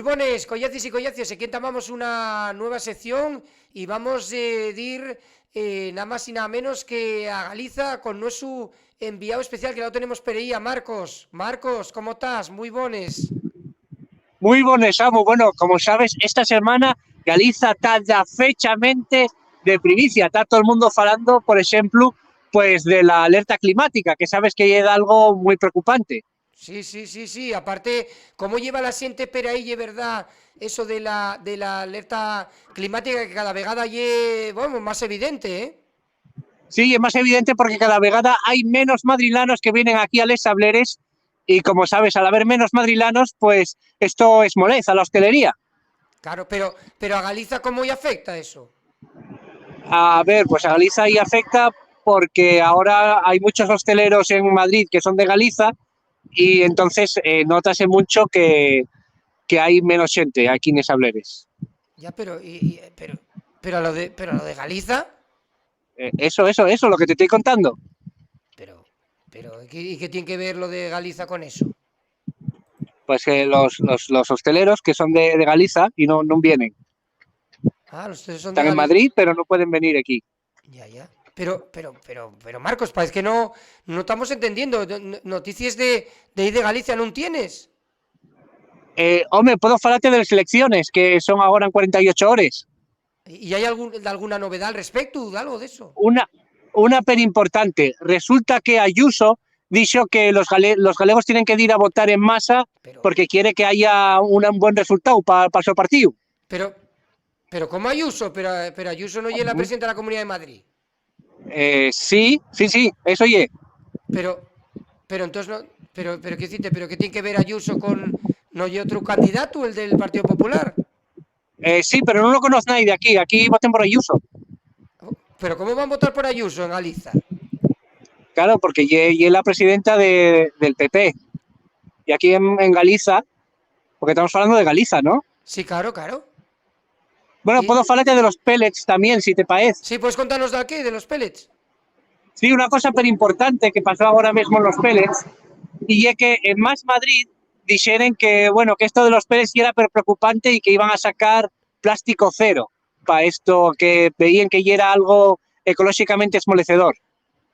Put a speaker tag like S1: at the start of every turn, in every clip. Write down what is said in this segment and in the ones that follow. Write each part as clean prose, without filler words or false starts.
S1: bones, collacis y collacios. Aquí entamamos una nueva sección y vamos a ir nada más y nada menos que a Galiza con nuestro enviado especial que lo tenemos per aí, a Marcos. Marcos, ¿cómo estás? Muy bones.
S2: Muy bones, Samu. Bueno, como sabes, esta semana Galiza está ya fechamente de primicia. Está todo el mundo falando, por ejemplo, pues de la alerta climática, que sabes que es algo muy preocupante.
S1: Sí. Aparte, ¿cómo lleva la siente per ahí, verdad? Eso de la alerta climática que cada vegada es, bueno, más evidente, ¿eh?
S2: Sí, es más evidente porque cada vegada hay menos madrilanos que vienen aquí a Les Sableres y, como sabes, al haber menos madrilanos, pues esto es moleza a la hostelería.
S1: Claro, pero a Galiza, ¿cómo y afecta eso?
S2: A ver, pues a Galiza ahí afecta porque ahora hay muchos hosteleros en Madrid que son de Galiza y entonces notase mucho que hay menos gente aquí en Sableres.
S1: Ya, pero a lo de Galiza,
S2: Eso, lo que te estoy contando.
S1: ¿y qué tiene que ver lo de Galiza con eso?
S2: Pues que los hosteleros que son de Galiza y no vienen.
S1: Ah, ustedes son de
S2: Están en
S1: Galiza.
S2: Madrid, pero no pueden venir aquí.
S1: Ya. Pero Marcos, parece que no estamos entendiendo. Noticias de ahí de Galicia no tienes.
S2: Hombre, puedo falarte de las elecciones, que son ahora en 48 horas.
S1: ¿Y hay alguna novedad al respecto? ¿De algo de eso?
S2: Una pena importante. Resulta que Ayuso dijo que los galegos tienen que ir a votar en masa
S1: Pero,
S2: porque quiere que haya un buen resultado para su partido.
S1: pero, pero ¿cómo Ayuso? Pero Ayuso no es la presidenta de la Comunidad de Madrid.
S2: Sí, eso oye.
S1: Pero, pero entonces no. Pero ¿qué decirte? ¿Pero qué tiene que ver Ayuso con. ¿No hay otro candidato, el del Partido Popular?
S2: Sí, pero no lo conoce nadie de aquí. Aquí voten por Ayuso.
S1: ¿Pero cómo van a votar por Ayuso en Galiza?
S2: Claro, porque ella es la presidenta del PP. Y aquí en Galiza, porque estamos hablando de Galiza, ¿no?
S1: Sí, claro.
S2: Bueno,
S1: Y,
S2: puedo hablarte de los pellets también, si te parece.
S1: sí, ¿puedes contarnos de qué? ¿De los pellets?
S2: Sí, una cosa pero importante que pasó ahora mismo en los pellets, y es que en Más Madrid dijeron que, bueno, que esto de los pellets sí era pero preocupante y que iban a sacar plástico cero para esto, que veían que ya era algo ecológicamente esmolecedor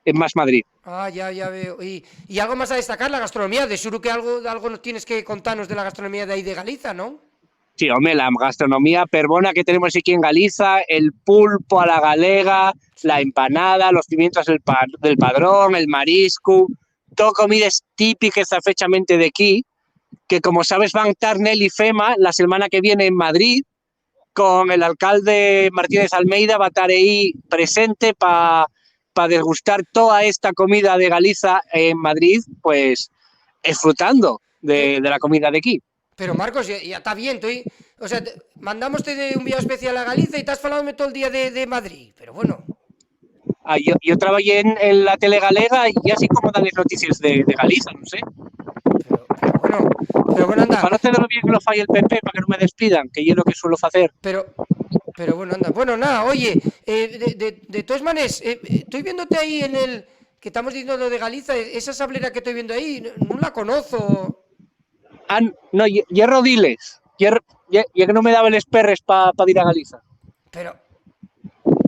S2: en Más Madrid.
S1: Ah, ya veo. Y algo más a destacar, la gastronomía. De seguro que algo nos tienes que contarnos de la gastronomía de ahí de Galiza, ¿no?
S2: Sí, hombre, la gastronomía perbona que tenemos aquí en Galiza, el pulpo a la galega, la
S1: Sí.
S2: empanada, los pimientos del padrón, el marisco, todo comidas típicas fechamente de aquí, que como sabes van a estar Nelly Fema la semana que viene en Madrid, con el alcalde Martínez Almeida, va a estar ahí presente para degustar toda esta comida de Galiza en Madrid, pues disfrutando
S1: Pe-
S2: de la comida de aquí.
S1: Pero Marcos, ya está bien, o sea, mandamoste de un viaje especial a Galiza y estás falándome todo el día de Madrid. Pero bueno,
S2: Yo trabajé en la tele galega y así como dan las noticias de Galiza, no sé.
S1: pero bueno, anda.
S2: Para no tener lo bien que lo falle el PP, para que no me despidan, que yo lo que suelo hacer.
S1: Pero, pero bueno, anda. Bueno, nada, oye, de todas maneras, estoy viéndote ahí en el. Que estamos diciendo lo de Galiza, esa sablera que estoy viendo ahí, no la conozco.
S2: No, hierro diles. Ya que no me daba los perres para ir a Galiza.
S1: Pero,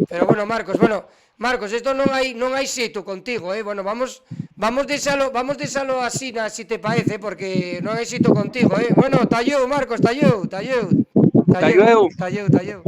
S1: pero bueno, Marcos, esto no hay sitio contigo, Bueno, vamos de salo así, si te parece, porque no hay sitio contigo, Bueno, talló, Marcos, talló.
S2: Hasta luego.
S1: Talló.